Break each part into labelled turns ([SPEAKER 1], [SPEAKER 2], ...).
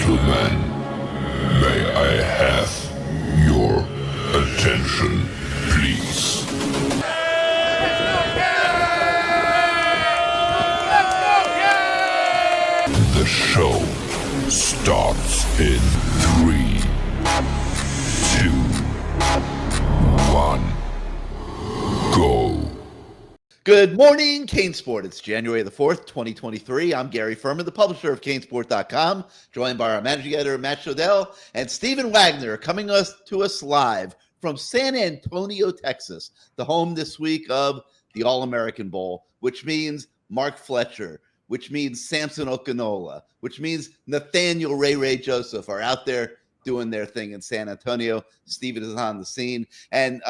[SPEAKER 1] Gentlemen, may I have your attention, please? The show starts in 3, 2, 1, go.
[SPEAKER 2] Good morning, CaneSport. It's January the 4th, 2023. I'm Gary Ferman, the publisher of CaneSport.com, joined by our managing editor, Matt Shodell, and Stephen Wagner, coming to us live from San Antonio, Texas, the home this week of the All-American Bowl, which means Mark Fletcher, which means Samson Okinola, which means Nathaniel Ray Joseph are out there doing their thing in San Antonio. Stephen is on the scene. And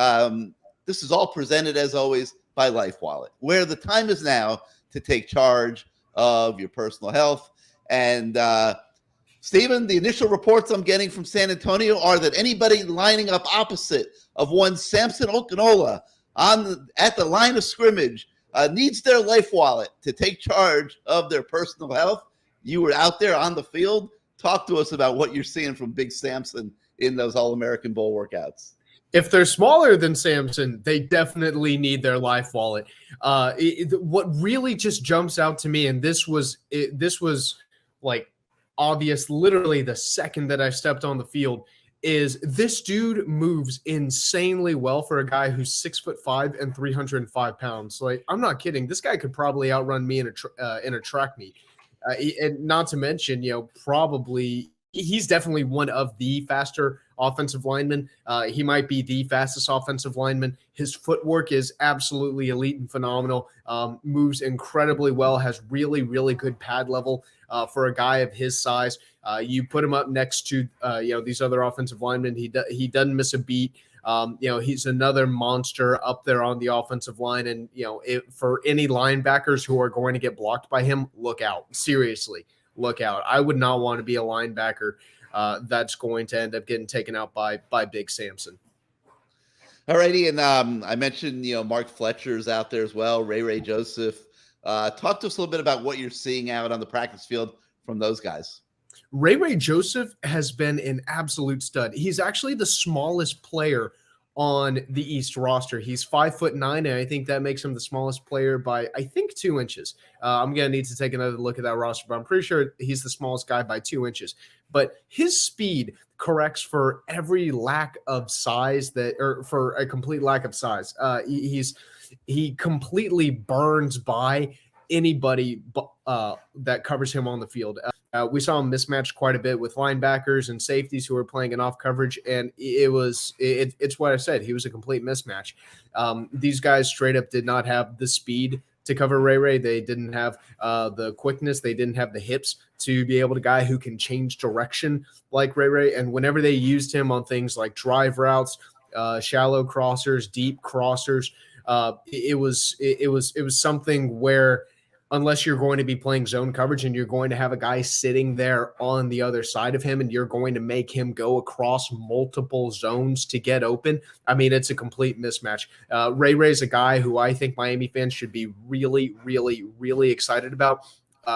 [SPEAKER 2] this is all presented, as always, by Life Wallet, where the time is now to take charge of your personal health. And Stephen, the initial reports I'm getting from San Antonio are that anybody lining up opposite of one Samson Okinola at the line of scrimmage needs their Life Wallet to take charge of their personal health. You were out there on the field. Talk to us about what you're seeing from Big Samson in those All-American Bowl workouts.
[SPEAKER 3] If they're smaller than Samson, they definitely need their Life Wallet. What really just jumps out to me, and this was like obvious literally the second that I stepped on the field, is this dude moves insanely well for a guy who's 6'5" and 305 pounds. Like, I'm not kidding. This guy could probably outrun me in a track meet. And not to mention, probably he's definitely one of the faster offensive linemen. He might be the fastest offensive lineman. His footwork is absolutely elite and phenomenal. Moves incredibly well, has really, really good pad level for a guy of his size. You put him up next to these other offensive linemen. He doesn't miss a beat. He's another monster up there on the offensive line. And, for any linebackers who are going to get blocked by him, look out. Seriously, look out. I would not want to be a linebacker that's going to end up getting taken out by Big Samson.
[SPEAKER 2] All righty. And I mentioned, Mark Fletcher's out there as well, Ray Joseph. Talk to us a little bit about what you're seeing out on the practice field from those guys.
[SPEAKER 3] Ray Joseph has been an absolute stud. He's actually the smallest player on the East roster. He's 5'9", and I think that makes him the smallest player by, 2 inches. I'm going to need to take another look at that roster, but I'm pretty sure he's the smallest guy by 2 inches. But his speed corrects for every lack of size for a complete lack of size. He completely burns by anybody that covers him on the field. We saw him mismatched quite a bit with linebackers and safeties who were playing in off coverage, and it's what I said. He was a complete mismatch. These guys straight up did not have the speed to cover Ray. They didn't have the quickness. They didn't have the hips to be able to guy who can change direction like Ray. And whenever they used him on things like drive routes, shallow crossers, deep crossers, it was something where, unless you're going to be playing zone coverage and you're going to have a guy sitting there on the other side of him and you're going to make him go across multiple zones to get open, it's a complete mismatch. Ray's a guy who I think Miami fans should be really, really, really excited about.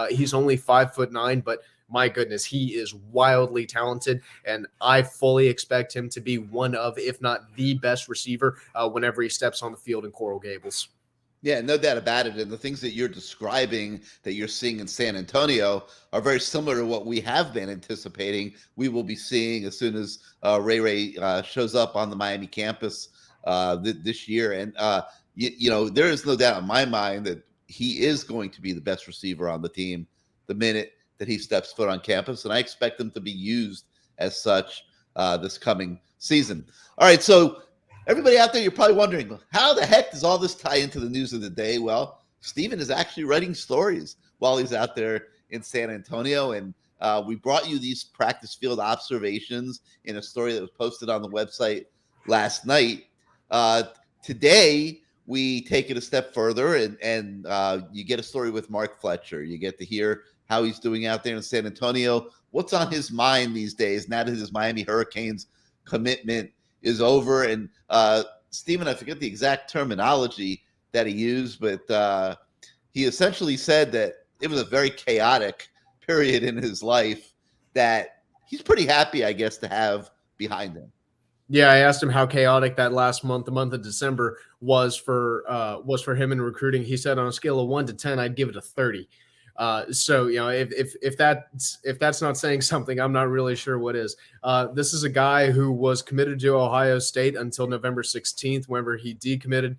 [SPEAKER 3] He's only 5'9", but my goodness, he is wildly talented, and I fully expect him to be one of, if not the best receiver whenever he steps on the field in Coral Gables.
[SPEAKER 2] Yeah, no doubt about it. And the things that you're describing that you're seeing in San Antonio are very similar to what we have been anticipating we will be seeing as soon as Ray shows up on the Miami campus this year. And, there is no doubt in my mind that he is going to be the best receiver on the team the minute that he steps foot on campus. And I expect him to be used as such this coming season. All right, so everybody out there, you're probably wondering, how the heck does all this tie into the news of the day? Well, Stephen is actually writing stories while he's out there in San Antonio. And we brought you these practice field observations in a story that was posted on the website last night. Today, we take it a step further and you get a story with Mark Fletcher. You get to hear how he's doing out there in San Antonio, what's on his mind these days now that his Miami Hurricanes commitment is over. And Stephen, I forget the exact terminology that he used, but he essentially said that it was a very chaotic period in his life, that he's pretty happy, I guess, to have behind him.
[SPEAKER 3] Yeah, I asked him how chaotic that last month, the month of December, was for him in recruiting. He said on a scale of 1 to 10, I'd give it a 30. So if that's not saying something, I'm not really sure what is. This is a guy who was committed to Ohio State until November 16th, whenever he decommitted.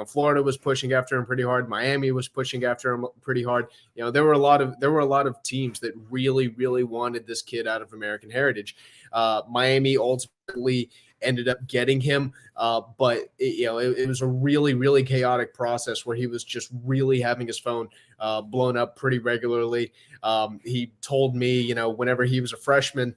[SPEAKER 3] Florida was pushing after him pretty hard. Miami was pushing after him pretty hard. There were a lot of teams that really, really wanted this kid out of American Heritage. Miami ultimately ended up getting him, but it was a really, really chaotic process where he was just really having his phone blown up pretty regularly. He told me, whenever he was a freshman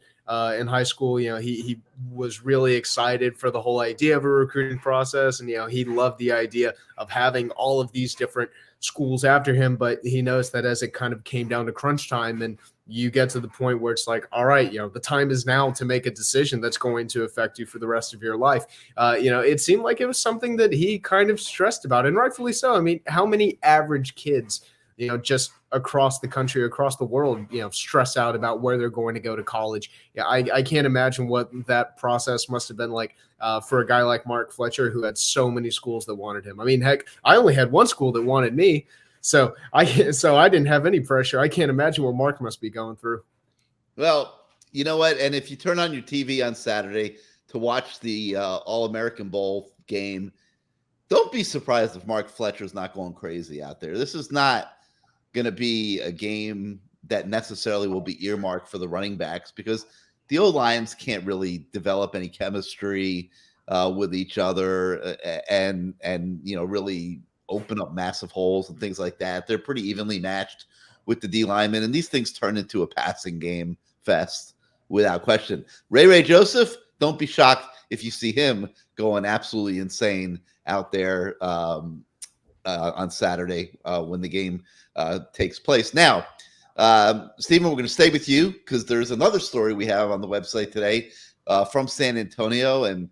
[SPEAKER 3] in high school, he was really excited for the whole idea of a recruiting process, and he loved the idea of having all of these different schools after him. But he knows that as it kind of came down to crunch time, and you get to the point where it's like, all right, the time is now to make a decision that's going to affect you for the rest of your life. It seemed like it was something that he kind of stressed about, and rightfully so. I mean, how many average kids, just across the country, across the world, stress out about where they're going to go to college? Yeah, I can't imagine what that process must have been like for a guy like Mark Fletcher, who had so many schools that wanted him. I mean, heck, I only had one school that wanted me. So I didn't have any pressure. I can't imagine what Mark must be going through.
[SPEAKER 2] Well, you know what? And if you turn on your TV on Saturday to watch the All-American Bowl game, don't be surprised if Mark Fletcher's not going crazy out there. This is not going to be a game that necessarily will be earmarked for the running backs, because the O-lines can't really develop any chemistry with each other and really open up massive holes and things like that. They're pretty evenly matched with the D linemen, and these things turn into a passing game fest without question. Ray Joseph, don't be shocked if you see him going absolutely insane out there on Saturday when the game takes place. Now, Stephen, we're going to stay with you because there's another story we have on the website today from San Antonio, and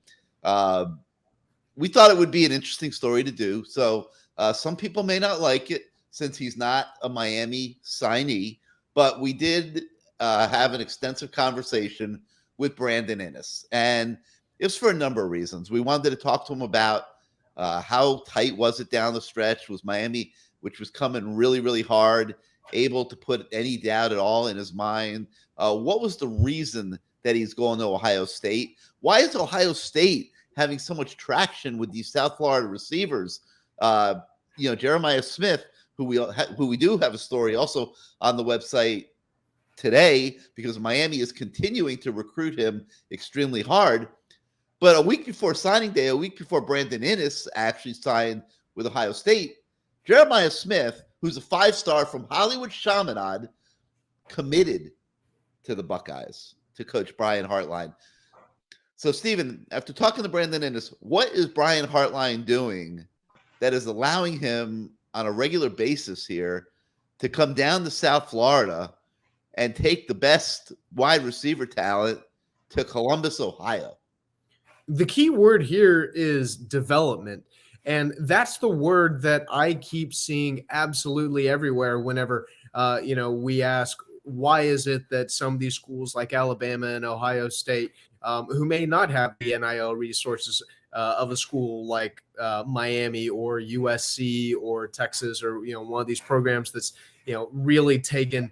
[SPEAKER 2] we thought it would be an interesting story to do. So some people may not like it since he's not a Miami signee, but we did have an extensive conversation with Brandon Inniss, and it was for a number of reasons. We wanted to talk to him about how tight was it down the stretch? Was Miami, which was coming really, really hard, able to put any doubt at all in his mind? What was the reason that he's going to Ohio State? Why is Ohio State having so much traction with these South Florida receivers? Jeremiah Smith, who we do have a story also on the website today, because Miami is continuing to recruit him extremely hard. But a week before signing day, a week before Brandon Inniss actually signed with Ohio State, Jeremiah Smith, who's a 5-star from Hollywood Chaminade, committed to the Buckeyes, to Coach Brian Hartline. So, Stephen, after talking to Brandon Inniss, what is Brian Hartline doing that is allowing him on a regular basis here to come down to South Florida and take the best wide receiver talent to Columbus, Ohio?
[SPEAKER 3] The key word here is development. And that's the word that I keep seeing absolutely everywhere whenever, we ask, why is it that some of these schools like Alabama and Ohio State, who may not have the NIL resources of a school like Miami or USC or Texas, or one of these programs that's really taken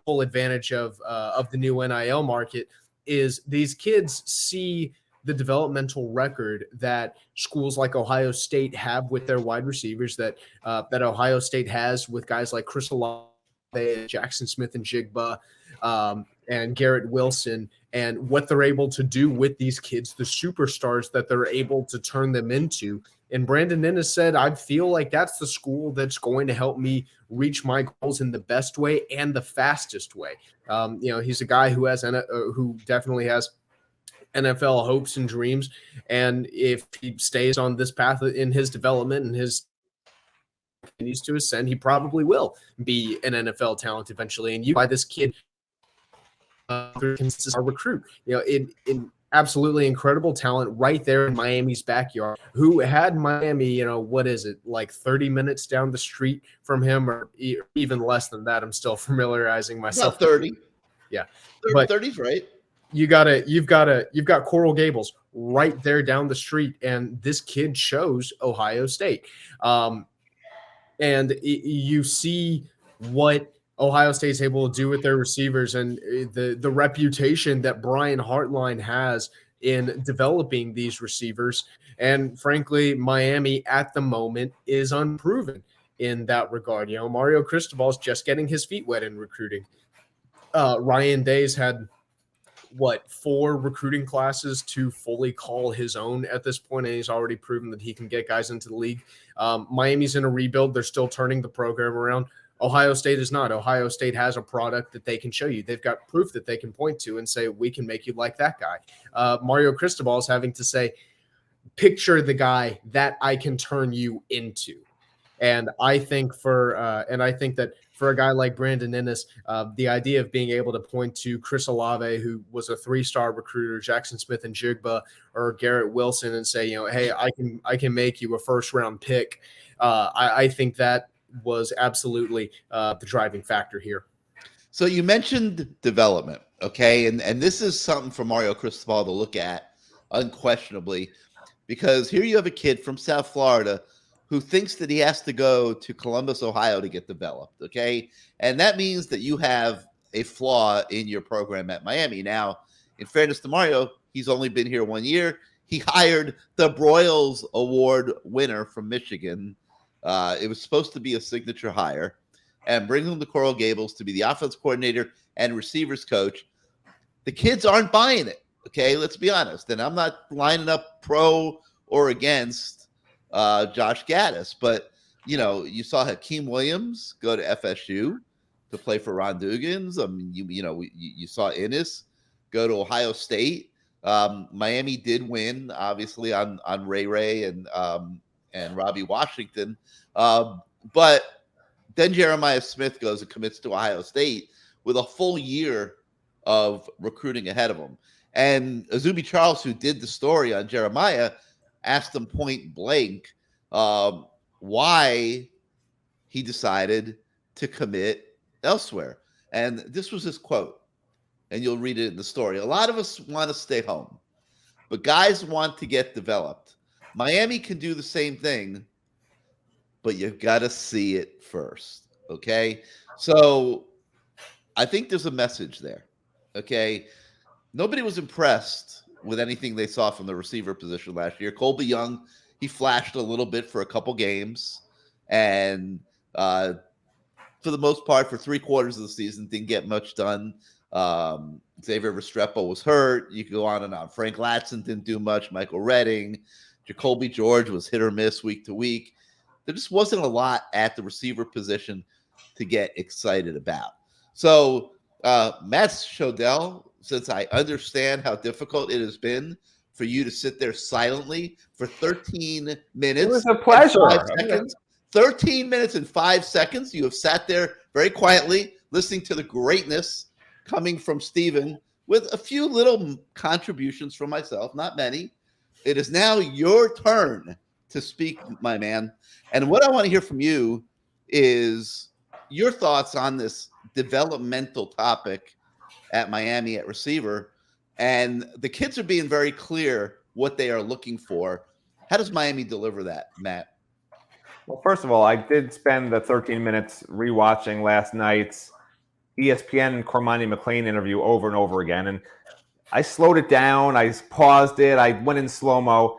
[SPEAKER 3] full advantage of the new NIL market, is these kids see the developmental record that schools like Ohio State have with their wide receivers, that Ohio State has with guys like Chris Olave, Jackson Smith and Jigba, and Garrett Wilson, and what they're able to do with these kids, the superstars that they're able to turn them into. And Brandon Inniss said, I feel like that's the school that's going to help me reach my goals in the best way and the fastest way. He's a guy who definitely has NFL hopes and dreams. And if he stays on this path in his development and his continues to ascend, he probably will be an NFL talent eventually. And you buy this kid recruit, in absolutely incredible talent right there in Miami's backyard, who had Miami, what is it, like 30 minutes down the street from him, or even less than that. I'm still familiarizing myself.
[SPEAKER 2] About 30.
[SPEAKER 3] Yeah.
[SPEAKER 2] 30's right.
[SPEAKER 3] you've got Coral Gables right there down the street, and this kid chose Ohio State. And you see what Ohio State's able to do with their receivers, and the reputation that Brian Hartline has in developing these receivers. And frankly, Miami at the moment is unproven in that regard. You know, Mario Cristobal's just getting his feet wet in recruiting. Ryan Day's had 4 recruiting classes to fully call his own at this point, and he's already proven that he can get guys into the league. Miami's in a rebuild. They're still turning the program around. Ohio State is not. Ohio State has a product that they can show you. They've got proof that they can point to and say, we can make you like that guy. Mario Cristobal is having to say, picture the guy that I can turn you into. And I think that for a guy like Brandon Inniss, the idea of being able to point to Chris Olave, who was a 3-star recruiter, Jackson Smith and Jigba, or Garrett Wilson, and say, hey, I can make you a first-round pick. I think that was absolutely the driving factor here.
[SPEAKER 2] So you mentioned development, okay? And this is something for Mario Cristobal to look at, unquestionably, because here you have a kid from South Florida who thinks that he has to go to Columbus, Ohio to get developed, okay? And that means that you have a flaw in your program at Miami. Now, in fairness to Mario, he's only been here 1 year. He hired the Broyles Award winner from Michigan. It was supposed to be a signature hire, and bring him to Coral Gables to be the offense coordinator and receivers coach. The kids aren't buying it, okay? Let's be honest. And I'm not lining up pro or against Josh Gaddis, but, you saw Hakeem Williams go to FSU to play for Ron Dugans. I mean, you saw Inniss go to Ohio State. Miami did win, obviously, on Ray and Robbie Washington. But then Jeremiah Smith goes and commits to Ohio State with a full year of recruiting ahead of him. And Azumi Charles, who did the story on Jeremiah, asked him point blank why he decided to commit elsewhere. And this was his quote, and you'll read it in the story. A lot of us want to stay home, but guys want to get developed. Miami can do the same thing, but you've got to see it first, okay? So I think there's a message there, okay? Nobody was impressed with anything they saw from the receiver position last year. Colby Young, he flashed a little bit for a couple games, and for the most part, for 3/4 of the season, didn't get much done. Xavier Restrepo was hurt. You could go on and on. Frank Latson didn't do much. Michael Redding. Jacoby George was hit or miss week to week. There just wasn't a lot at the receiver position to get excited about. So, Matt Shodell, since I understand how difficult it has been for you to sit there silently for 13 minutes.
[SPEAKER 4] It was a pleasure.
[SPEAKER 2] 13 minutes and 5 seconds. You have sat there very quietly listening to the greatness coming from Stephen with a few little contributions from myself, not many. It is now your turn to speak, my man. And what I want to hear from you is your thoughts on this developmental topic at Miami at receiver. And the kids are being very clear what they are looking for. How does Miami deliver that, Matt?
[SPEAKER 4] Well, first of all, I did spend the 13 minutes rewatching last night's ESPN Cormani McLean interview over and over again. And I slowed it down. I paused it. I went in slow-mo.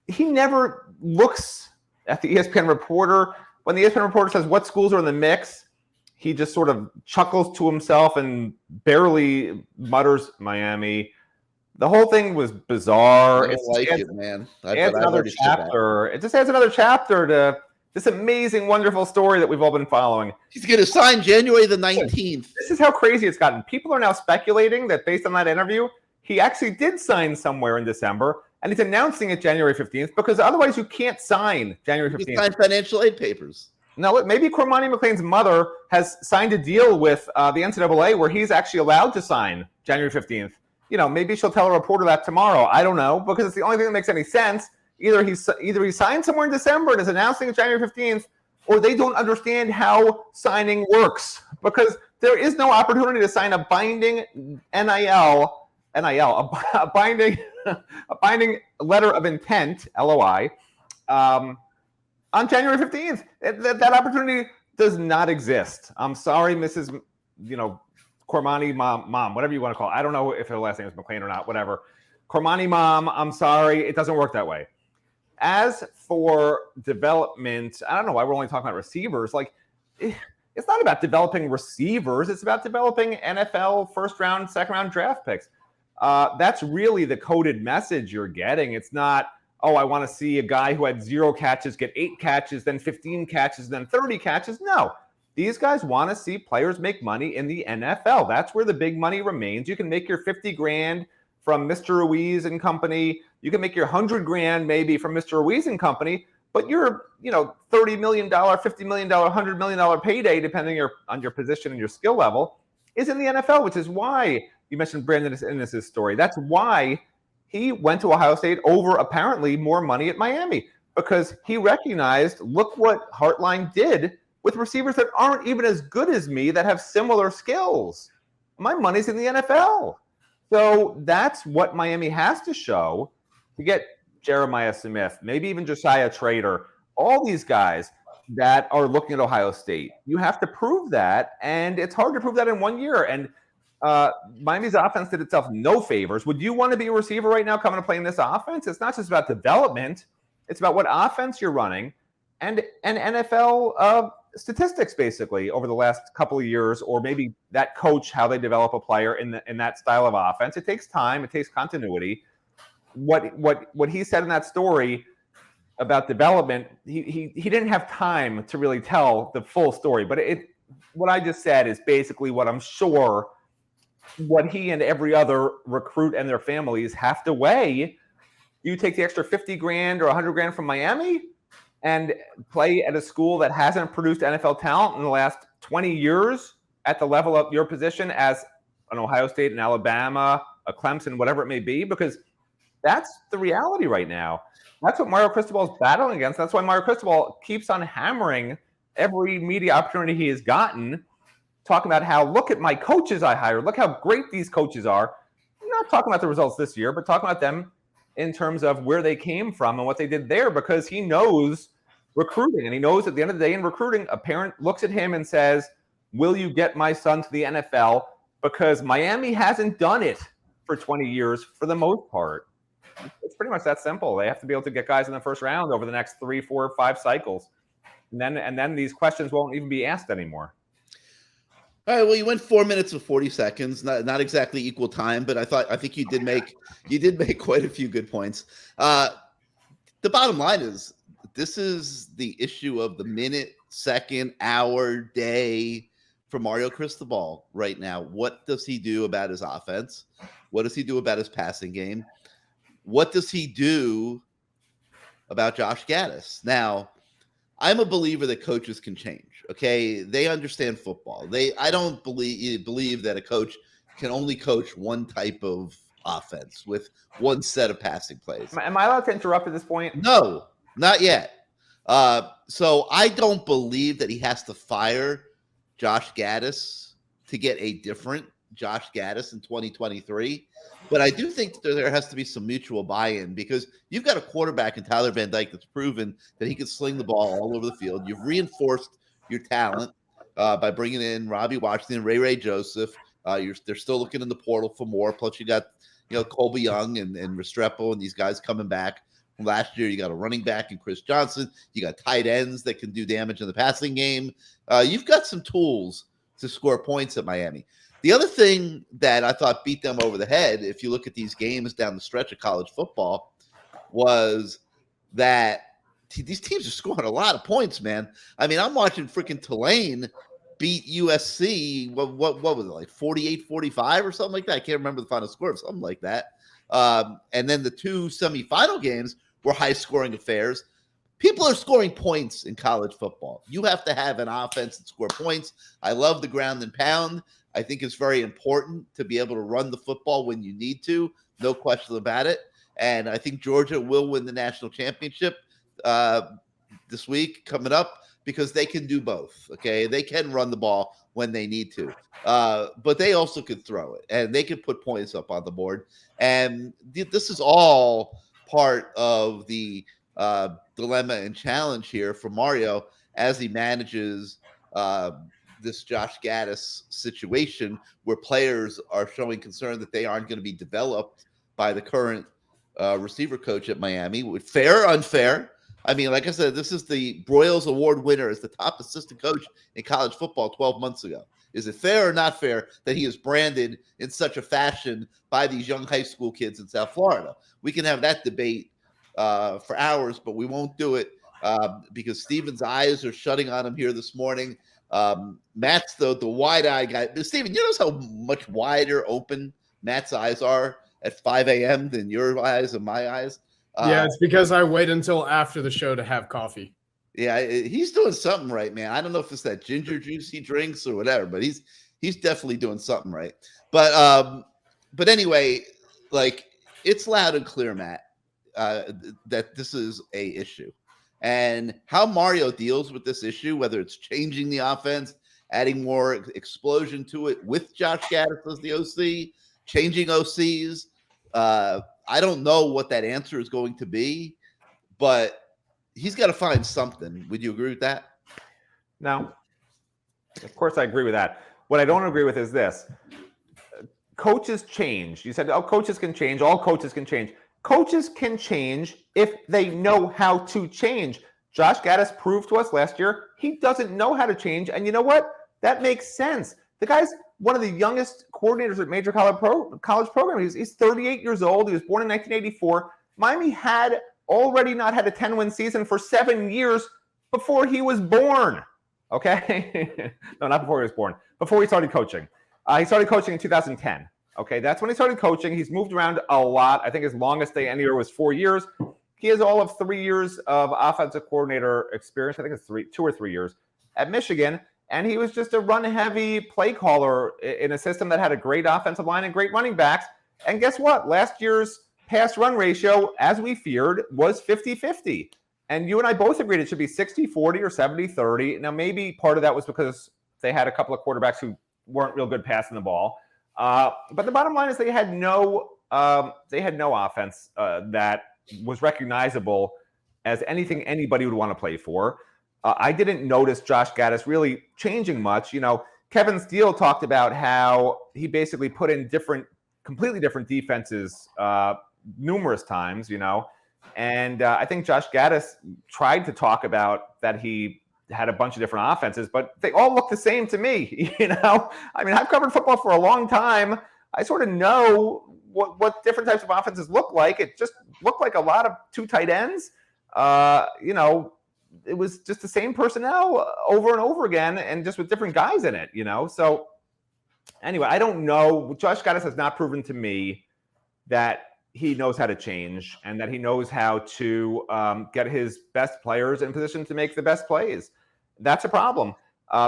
[SPEAKER 4] He never looks at the ESPN reporter. When the ESPN reporter says, what schools are in the mix, he just sort of chuckles to himself and barely mutters Miami. The whole thing was bizarre.
[SPEAKER 2] I don't like it, man.
[SPEAKER 4] Adds another chapter. It just adds another chapter to this amazing, wonderful story that we've all been following.
[SPEAKER 2] He's going to sign January the 19th.
[SPEAKER 4] This is how crazy it's gotten. People are now speculating that based on that interview, he actually did sign somewhere in December, and he's announcing it January 15th because otherwise you can't sign January 15th.
[SPEAKER 2] He signed financial aid papers.
[SPEAKER 4] No, maybe Cormani McLean's mother has signed a deal with the NCAA where he's actually allowed to sign January 15th. Maybe she'll tell a reporter that tomorrow. I don't know, because it's the only thing that makes any sense. Either he signed somewhere in December and is announcing it January 15th, or they don't understand how signing works, because there is no opportunity to sign a binding NIL NIL, a binding letter of intent, LOI, on January 15th. That opportunity does not exist. I'm sorry, Mrs. Cormani mom, whatever you want to call it. I don't know if her last name is McLean or not, whatever. Cormani mom, I'm sorry. It doesn't work that way. As for development, I don't know why we're only talking about receivers. Like, it's not about developing receivers. It's about developing NFL first round, second round draft picks. That's really the coded message you're getting. It's not, oh, I want to see a guy who had 0 catches get 8 catches, then 15 catches, then 30 catches. No. These guys want to see players make money in the NFL. That's where the big money remains. You can make your 50 grand from Mr. Ruiz and company. You can make your 100 grand maybe from Mr. Ruiz and company, but your $30 million, $50 million, $100 million payday, depending on your position and your skill level, is in the NFL, which is why you mentioned Brandon Inniss' story. That's why he went to Ohio State over apparently more money at Miami, because he recognized, look what Hartline did with receivers that aren't even as good as me that have similar skills. My money's in the NFL. So that's what Miami has to show to get Jeremiah Smith, maybe even Josiah Trader, all these guys that are looking at Ohio State. You have to prove that, and it's hard to prove that in 1 year. And Miami's offense did itself no favors. Would you want to be a receiver right now coming to play in this offense? It's not just about development. It's about what offense you're running and NFL statistics, basically, over the last couple of years, or maybe that coach, how they develop a player in that style of offense. It takes time. It takes continuity. What he said in that story about development, he didn't have time to really tell the full story. But what I just said is basically what I'm sure what he and every other recruit and their families have to weigh. You take the extra 50 grand or 100 grand from Miami and play at a school that hasn't produced NFL talent in the last 20 years at the level of your position as an Ohio State, an Alabama, a Clemson, whatever it may be, because that's the reality right now. That's what Mario Cristobal is battling against. That's why Mario Cristobal keeps on hammering every media opportunity he has gotten, talking about how, look at my coaches I hired. Look how great these coaches are. I'm not talking about the results this year, but talking about them in terms of where they came from and what they did there, because he knows recruiting. And he knows at the end of the day in recruiting, a parent looks at him and says, will you get my son to the NFL? Because Miami hasn't done it for 20 years for the most part. It's pretty much that simple. They have to be able to get guys in the first round over the next 3, 4, 5 cycles. And then these questions won't even be asked anymore.
[SPEAKER 2] All right. Well, you went 4 minutes and 40 seconds. Not exactly equal time, but I think you did make quite a few good points. The bottom line is, this is the issue of the minute, second, hour, day for Mario Cristobal right now. What does he do about his offense? What does he do about his passing game? What does he do about Josh Gaddis? Now, I'm a believer that coaches can change. Okay, they understand football. I don't believe that a coach can only coach one type of offense with one set of passing plays.
[SPEAKER 4] Am I allowed to interrupt at this point?
[SPEAKER 2] No, not yet. So I don't believe that he has to fire Josh Gaddis to get a different Josh Gaddis in 2023. But I do think that there has to be some mutual buy-in, because you've got a quarterback in Tyler Van Dyke that's proven that he can sling the ball all over the field. You've reinforced your talent by bringing in Robbie Washington, Ray Joseph. They're still looking in the portal for more. Plus, you got Colby Young and Restrepo and these guys coming back from last year. You got a running back in Chris Johnson. You got tight ends that can do damage in the passing game. You've got some tools to score points at Miami. The other thing that I thought beat them over the head, if you look at these games down the stretch of college football, was that these teams are scoring a lot of points, man. I mean, I'm watching freaking Tulane beat USC. What was it, like 48-45 or something like that? I can't remember the final score, something like that. And then the 2 semifinal games were high-scoring affairs. People are scoring points in college football. You have to have an offense that score points. I love the ground and pound. I think it's very important to be able to run the football when you need to. No question about it. And I think Georgia will win the national championship this week coming up, because they can do both. Okay, they can run the ball when they need to, but they also could throw it, and they could put points up on the board. And this is all part of the dilemma and challenge here for Mario as he manages this Josh Gaddis situation, where players are showing concern that they aren't going to be developed by the current receiver coach at Miami. Fair or unfair? I mean, like I said, this is the Broyles Award winner as the top assistant coach in college football 12 months ago. Is it fair or not fair that he is branded in such a fashion by these young high school kids in South Florida? We can have that debate for hours, but we won't do it because Steven's eyes are shutting on him here this morning. Matt's the wide-eyed guy. Steven, you notice how much wider open Matt's eyes are at 5 a.m. than your eyes and my eyes?
[SPEAKER 3] Yeah, it's because I wait until after the show to have coffee.
[SPEAKER 2] Yeah, he's doing something right, man. I don't know if it's that ginger juice he drinks or whatever, but he's definitely doing something right. But anyway, like, it's loud and clear, Matt, that this is a issue. And how Mario deals with this issue, whether it's changing the offense, adding more explosion to it with Josh Gaddis as the OC, changing OCs, I don't know what that answer is going to be, but he's got to find something. Would you agree with that?
[SPEAKER 4] No. Of course I agree with that. What I don't agree with is this. Coaches change. You said, coaches can change. All coaches can change. Coaches can change if they know how to change. Josh Gaddis proved to us last year he doesn't know how to change. And you know what? That makes sense. The guy's one of the youngest coordinators at major college program. He's 38 years old. He was born in 1984. Miami had already not had a 10-win season for 7 years before he was born. Okay? No, not before he was born. Before he started coaching. He started coaching in 2010. Okay, that's when he started coaching. He's moved around a lot. I think his longest stay anywhere was 4 years. He has all of 3 years of offensive coordinator experience. I think it's 2 or 3 years at Michigan. And he was just a run-heavy play caller in a system that had a great offensive line and great running backs. And guess what? Last year's pass-run ratio, as we feared, was 50-50. And you and I both agreed it should be 60-40 or 70-30. Now, maybe part of that was because they had a couple of quarterbacks who weren't real good passing the ball. But the bottom line is they had no offense that was recognizable as anything anybody would want to play for. I didn't notice Josh Gaddis really changing much. You know, Kevin Steele talked about how he basically put in completely different defenses numerous times, you know. And I think Josh Gaddis tried to talk about that he had a bunch of different offenses, but they all look the same to me, you know. I mean, I've covered football for a long time. I sort of know what different types of offenses look like. It just looked like a lot of 2 tight ends. You know, it was just the same personnel over and over again and just with different guys in it, you know. So anyway, I don't know. Josh Gaddis has not proven to me that he knows how to change and that he knows how to get his best players in position to make the best plays. That's a problem.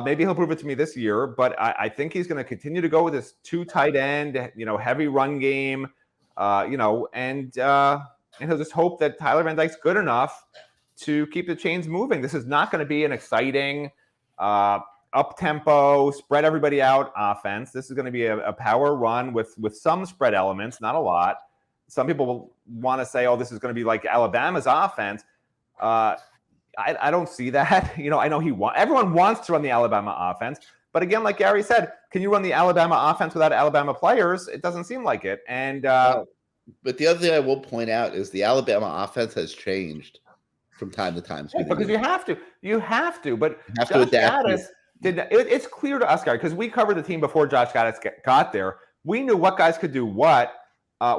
[SPEAKER 4] Maybe he'll prove it to me this year, but I think he's going to continue to go with this 2 tight end, you know, heavy run game, you know, and he'll just hope that Tyler Van Dyke's good enough to keep the chains moving. This is not going to be an exciting, up-tempo, spread everybody out offense. This is going to be a power run with some spread elements, not a lot. Some people will want to say, oh, this is going to be like Alabama's offense. I don't see that. You know, I know everyone wants to run the Alabama offense. But again, like Gary said, can you run the Alabama offense without Alabama players? It doesn't seem like it. And
[SPEAKER 2] but the other thing I will point out is the Alabama offense has changed from time to time.
[SPEAKER 4] Yeah, because you have to. But
[SPEAKER 2] you have to adapt.
[SPEAKER 4] It's clear to us, Gary, because we covered the team before Josh Gaddis got there. We knew what guys could do what.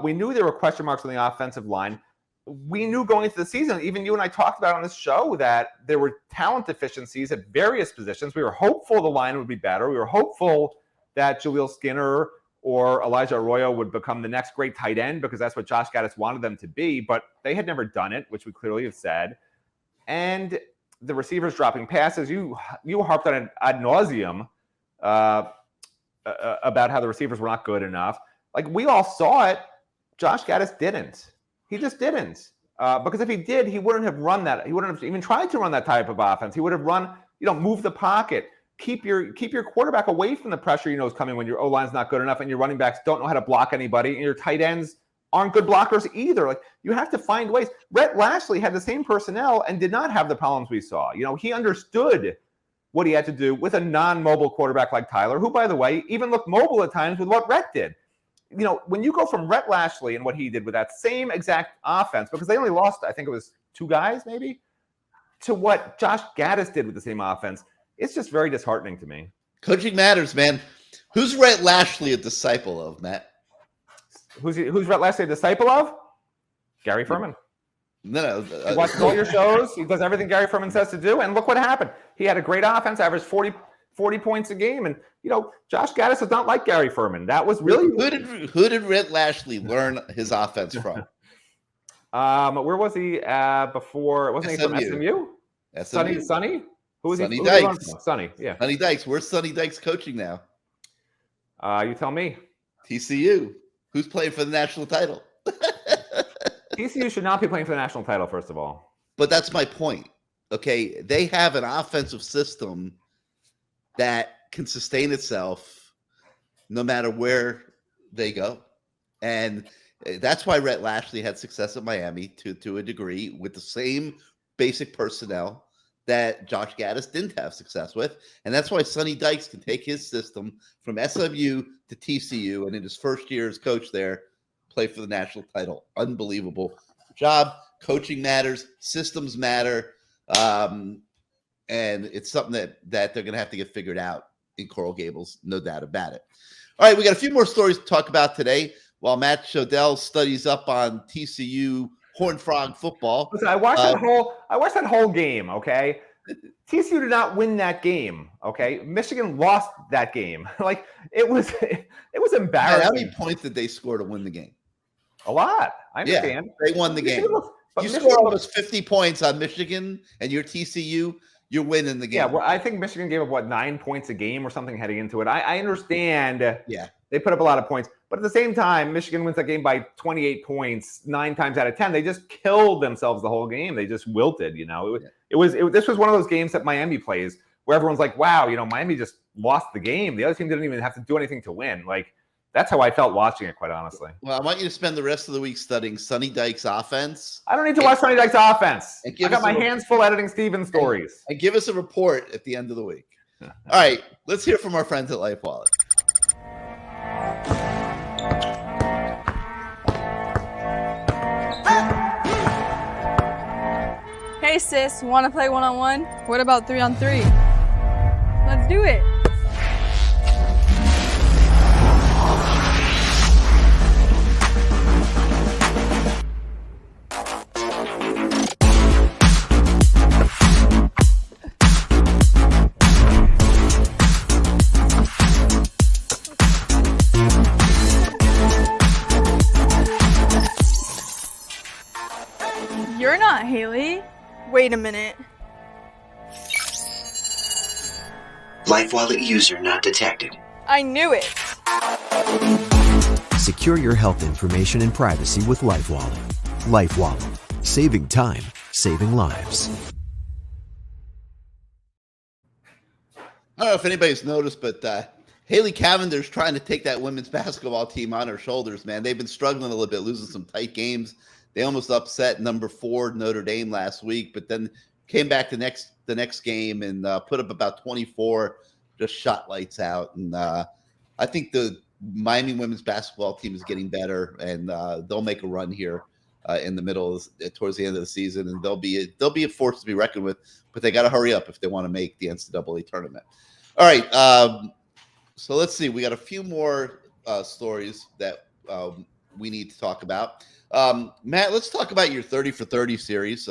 [SPEAKER 4] We knew there were question marks on the offensive line. We knew going into the season, even you and I talked about on this show, that there were talent deficiencies at various positions. We were hopeful the line would be better. We were hopeful that Jaleel Skinner or Elijah Arroyo would become the next great tight end because that's what Josh Gaddis wanted them to be, but they had never done it, which we clearly have said. And the receivers dropping passes, you harped on it ad nauseum about how the receivers were not good enough. Like, we all saw it. Josh Gaddis didn't. He just didn't. Because if he did, he wouldn't have run that. He wouldn't have even tried to run that type of offense. He would have run, move the pocket. Keep your quarterback away from the pressure you know is coming when your O-line's not good enough and your running backs don't know how to block anybody and your tight ends aren't good blockers either. Like, you have to find ways. Rhett Lashley had the same personnel and did not have the problems we saw. He understood what he had to do with a non-mobile quarterback like Tyler, who, by the way, even looked mobile at times with what Rhett did. When you go from Rhett Lashley and what he did with that same exact offense, because they only lost, I think it was 2 guys maybe, to what Josh Gaddis did with the same offense, it's just very disheartening to me.
[SPEAKER 2] Coaching matters, man. Who's Rhett Lashley a disciple of, Matt?
[SPEAKER 4] Who's Rhett Lashley a disciple of? Gary Ferman.
[SPEAKER 2] No.
[SPEAKER 4] He watches all your shows. He does everything Gary Ferman says to do. And look what happened. He had a great offense, averaged 40 points a game. And, Josh Gaddis is not like Gary Ferman. That was really...
[SPEAKER 2] Who did Rhett Lashley learn his offense from?
[SPEAKER 4] Where was he before? Wasn't he from SMU? Sonny? Who was
[SPEAKER 2] Sonny
[SPEAKER 4] he?
[SPEAKER 2] Dykes.
[SPEAKER 4] Sonny, yeah.
[SPEAKER 2] Sonny Dykes. Where's Sonny Dykes coaching now?
[SPEAKER 4] You tell me.
[SPEAKER 2] TCU. Who's playing for the national title?
[SPEAKER 4] TCU should not be playing for the national title, first of all.
[SPEAKER 2] But that's my point. Okay, they have an offensive system that can sustain itself no matter where they go. And that's why Rhett Lashley had success at Miami to a degree with the same basic personnel that Josh Gaddis didn't have success with. And that's why Sonny Dykes can take his system from SMU to TCU, and in his first year as coach there, play for the national title. Unbelievable job. Coaching matters. Systems matter. And it's something that they're going to have to get figured out in Coral Gables, no doubt about it. All right, we got a few more stories to talk about today while Matt Shodell studies up on TCU Horned Frog football.
[SPEAKER 4] Listen, I watched that whole game, okay? TCU did not win that game, okay? Michigan lost that game. Like, it was embarrassing.
[SPEAKER 2] Man, how many points did they score to win the game?
[SPEAKER 4] A lot. I understand.
[SPEAKER 2] Yeah, they won the game. You score almost 50 points on Michigan and you're TCU, you're winning the game.
[SPEAKER 4] Yeah, well, I think Michigan gave up, 9 points a game or something heading into it. I understand.
[SPEAKER 2] Yeah.
[SPEAKER 4] They put up a lot of points. But at the same time, Michigan wins that game by 28 points 9 times out of 10. They just killed themselves the whole game. They just wilted, This was one of those games that Miami plays where everyone's like, wow, Miami just lost the game. The other team didn't even have to do anything to win. Like, that's how I felt watching it, quite honestly.
[SPEAKER 2] Well, I want you to spend the rest of the week studying Sonny Dykes' offense.
[SPEAKER 4] I don't need to watch Sonny Dykes' offense. I got my hands full editing Steven stories.
[SPEAKER 2] And give us a report at the end of the week. All right, let's hear from our friends at Life Wallet.
[SPEAKER 5] Hey sis, want to play one-on-one? What about 3-on-3? Let's do it. You're not Haley. Wait a minute.
[SPEAKER 6] Life Wallet user not detected.
[SPEAKER 5] I knew it.
[SPEAKER 7] Secure your health information and privacy with Life Wallet. Life Wallet. Saving time, saving lives.
[SPEAKER 2] I don't know if anybody's noticed, but Haley Cavender's trying to take that women's basketball team on her shoulders, man. They've been struggling a little bit, losing some tight games. They almost upset number 4 Notre Dame last week, but then came back the next game and put up about 24, just shot lights out. And I think the Miami women's basketball team is getting better, and they'll make a run here in the middle towards the end of the season, and they'll be a force to be reckoned with. But they got to hurry up if they want to make the NCAA tournament. All right, so let's see. We got a few more stories that we need to talk about. Matt, let's talk about your 30 for 30 series,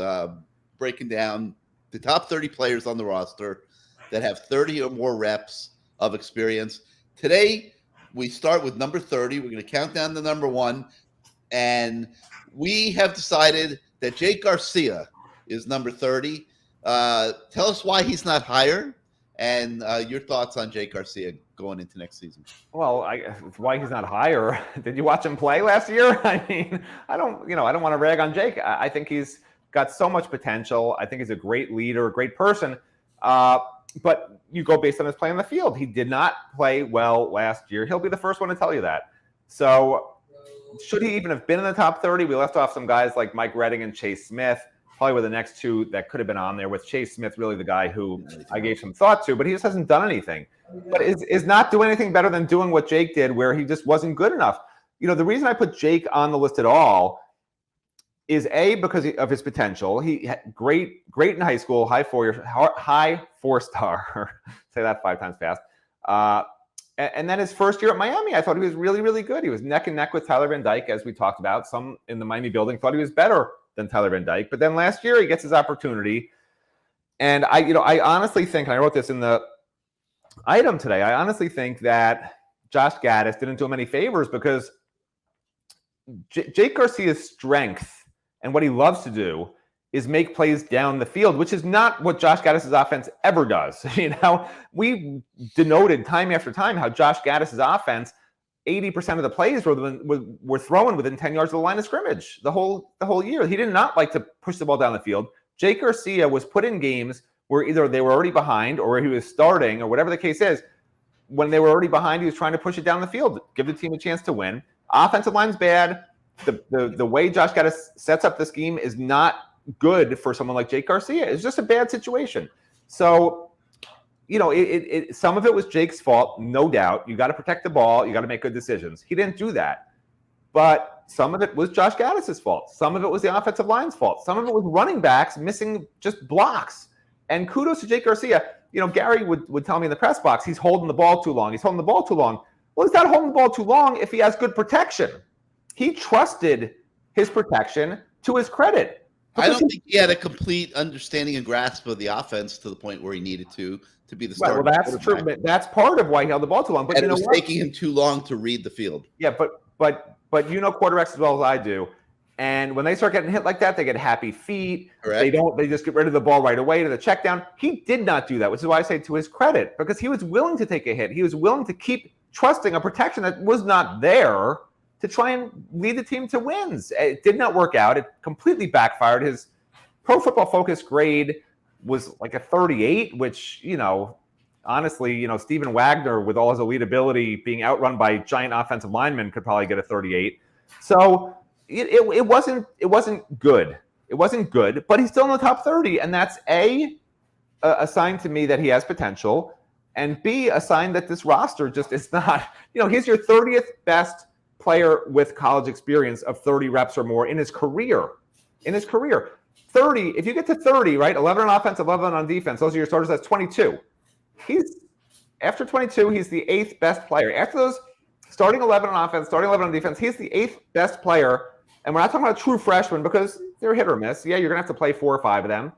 [SPEAKER 2] breaking down the top 30 players on the roster that have 30 or more reps of experience. Today, we start with number 30. We're going to count down to number 1, and we have decided that Jake Garcia is number 30. Tell us why he's not higher, and your thoughts on Jake Garcia going into next season.
[SPEAKER 4] Well, why he's not higher. Did you watch him play last year? I mean, I don't want to rag on Jake. I think he's got so much potential. I think he's a great leader, a great person. But you go based on his play on the field. He did not play well last year. He'll be the first one to tell you that. So should he even have been in the top 30? We left off some guys like Mike Redding and Chase Smith, probably were the next two that could have been on there, with Chase Smith really the guy who I gave some thought to, but he just hasn't done anything. But is not doing anything better than doing what Jake did, where he just wasn't good enough. You know, the reason I put Jake on the list at all is because of his potential. He had great in high school, high four-star. Say that 5 times fast. And then his first year at Miami, I thought he was really, really good. He was neck and neck with Tyler Van Dyke, as we talked about. Some in the Miami building thought he was better than Tyler Van Dyke. But then last year, he gets his opportunity. And I honestly think, and I wrote this in the item today, I honestly think that Josh Gaddis didn't do him any favors, because Jake Garcia's strength and what he loves to do is make plays down the field, which is not what Josh Gaddis' offense ever does. You know, we denoted time after time how Josh Gaddis' offense, 80% of the plays were thrown within 10 yards of the line of scrimmage the whole year. He did not like to push the ball down the field. Jake Garcia was put in games where either they were already behind or he was starting or whatever the case is. When they were already behind, he was trying to push it down the field, give the team a chance to win. Offensive line's bad. The way Josh Gaddis sets up the scheme is not good for someone like Jake Garcia. It's just a bad situation. So, you know, some of it was Jake's fault, no doubt. You got to protect the ball. You got to make good decisions. He didn't do that. But some of it was Josh Gaddis' fault. Some of it was the offensive line's fault. Some of it was running backs missing just blocks. And kudos to Jake Garcia. You know, Gary would tell me in the press box, he's holding the ball too long. He's holding the ball too long. Well, he's not holding the ball too long if he has good protection. He trusted his protection, to his credit.
[SPEAKER 2] I don't think he had a complete understanding and grasp of the offense to the point where he needed to be the starter.
[SPEAKER 4] Well, that's true. But that's part of why he held the ball too long. But
[SPEAKER 2] and it was taking him too long to read the field.
[SPEAKER 4] Yeah, but you know quarterbacks as well as I do. And when they start getting hit like that, they get happy feet.
[SPEAKER 2] Correct.
[SPEAKER 4] They just get rid of the ball right away to the check down. He did not do that, which is why I say to his credit, because he was willing to take a hit. He was willing to keep trusting a protection that was not there to try and lead the team to wins. It did not work out. It completely backfired. His Pro Football Focus grade was like a 38, which, you know, honestly, you know, Stephen Wagner, with all his elite ability, being outrun by giant offensive linemen, could probably get a 38. So it wasn't good. It wasn't good, but he's still in the top 30, and that's a sign to me that he has potential, and B, a sign that this roster just is not. You know, he's your 30th best player with college experience of 30 reps or more in his career. 30, if you get to 30, right, 11 on offense, 11 on defense, those are your starters, that's 22. After 22, he's the 8th best player. After those starting 11 on offense, starting 11 on defense, he's the 8th best player. And we're not talking about true freshmen because they're hit or miss. Yeah, you're going to have to play 4 or 5 of them.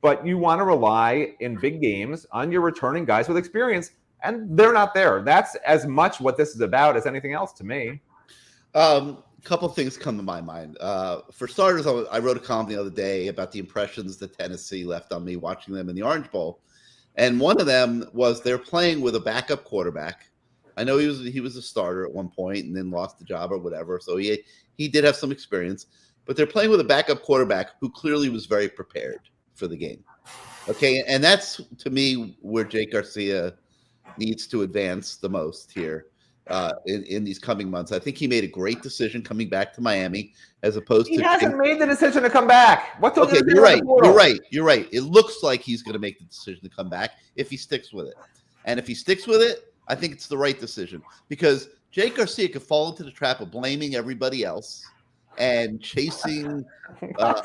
[SPEAKER 4] But you want to rely in big games on your returning guys with experience, and they're not there. That's as much what this is about as anything else to me.
[SPEAKER 2] Couple things come to my mind. For starters, I wrote a column the other day about the impressions that Tennessee left on me watching them in the Orange Bowl. And one of them was they're playing with a backup quarterback. I know he was a starter at one point and then lost the job or whatever. So he did have some experience. But they're playing with a backup quarterback who clearly was very prepared for the game. Okay, and that's, to me, where Jake Garcia needs to advance the most here. In these coming months. I think he made a great decision coming back to Miami as opposed to...
[SPEAKER 4] He hasn't made the decision to come back.
[SPEAKER 2] Okay, you're right. It looks like he's going to make the decision to come back if he sticks with it. And if he sticks with it, I think it's the right decision. Because Jake Garcia could fall into the trap of blaming everybody else and chasing a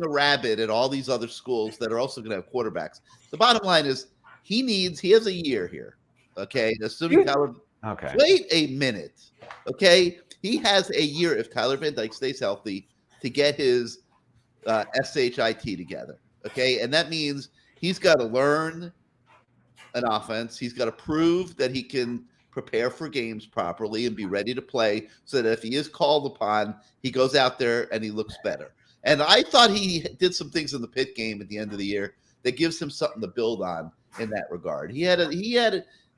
[SPEAKER 2] rabbit at all these other schools that are also going to have quarterbacks. The bottom line is he has a year here. Okay, assuming Tyler...
[SPEAKER 4] Okay.
[SPEAKER 2] Wait a minute. Okay. He has a year, if Tyler Van Dyke stays healthy, to get his SHIT together. Okay. And that means he's got to learn an offense. He's got to prove that he can prepare for games properly and be ready to play so that if he is called upon, he goes out there and he looks better. And I thought he did some things in the Pitt game at the end of the year that gives him something to build on in that regard.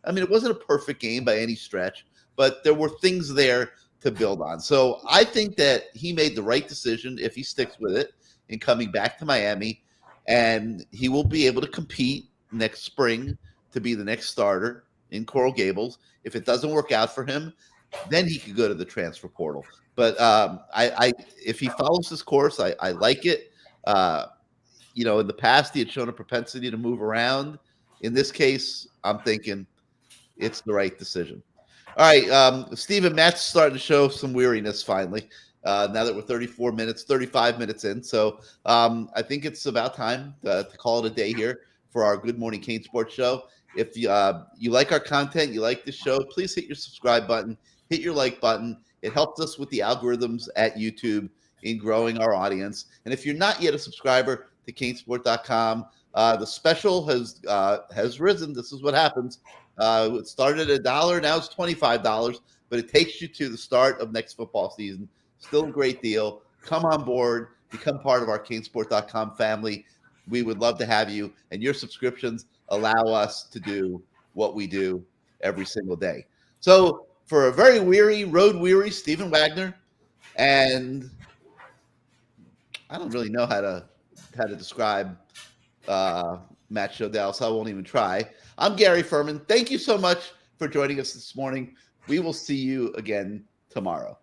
[SPEAKER 2] I mean, it wasn't a perfect game by any stretch, but there were things there to build on. So I think that he made the right decision if he sticks with it in coming back to Miami, and he will be able to compete next spring to be the next starter in Coral Gables. If it doesn't work out for him, then he could go to the transfer portal. But if he follows this course, I like it. In the past, he had shown a propensity to move around. In this case, I'm thinking it's the right decision. All right, Stephen, Matt's starting to show some weariness finally. Now that we're 35 minutes in. So I think it's about time to call it a day here for our Good Morning CaneSport show. If you like our content, you like the show, please hit your subscribe button, hit your like button. It helps us with the algorithms at YouTube in growing our audience. And if you're not yet a subscriber to CaneSport.com, the special has risen. This is what happens. It started at $1, now it's $25, but it takes you to the start of next football season. Still a great deal. Come on board, become part of our CaneSport.com family. We would love to have you, and your subscriptions allow us to do what we do every single day. So for a very road weary Stephen Wagner, and I don't really know how to describe Matt Shodell, so I won't even try. I'm Gary Ferman. Thank you so much for joining us this morning. We will see you again tomorrow.